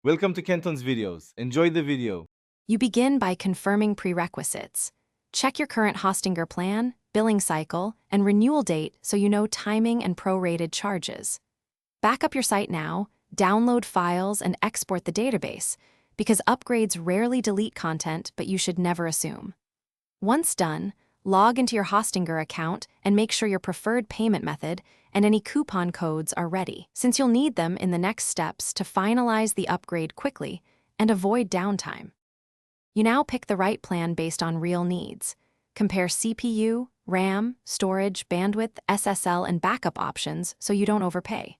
Welcome to Kenton's videos. Enjoy the video. You begin by confirming prerequisites. Check your current Hostinger plan, billing cycle, and renewal date so you know timing and prorated charges. Back up your site now, download files, and export the database, because upgrades rarely delete content, but you should never assume. Once done, log into your Hostinger account and make sure your preferred payment method and any coupon codes are ready, since you'll need them in the next steps to finalize the upgrade quickly and avoid downtime. You now pick the right plan based on real needs. Compare CPU, RAM, storage, bandwidth, SSL, and backup options so you don't overpay.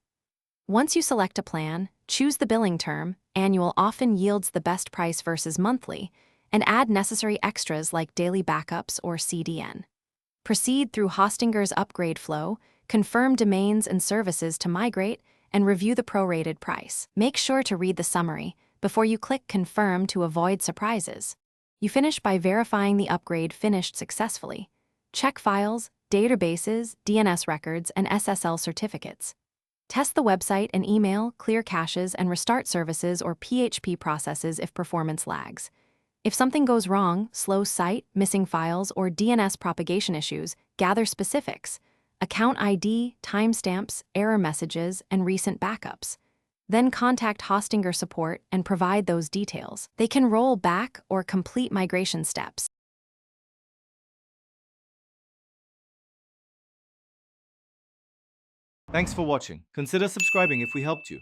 Once you select a plan, choose the billing term, annual often yields the best price versus monthly, and add necessary extras like daily backups or CDN. Proceed through Hostinger's upgrade flow, confirm domains and services to migrate, and review the prorated price. Make sure to read the summary before you click Confirm to avoid surprises. You finish by verifying the upgrade finished successfully. Check files, databases, DNS records, and SSL certificates. Test the website and email, clear caches, and restart services or PHP processes if performance lags. If something goes wrong, slow site, missing files, or DNS propagation issues, gather specifics, account ID, timestamps, error messages, and recent backups. Then contact Hostinger support and provide those details. They can roll back or complete migration steps. Thanks for watching. Consider subscribing if we helped you.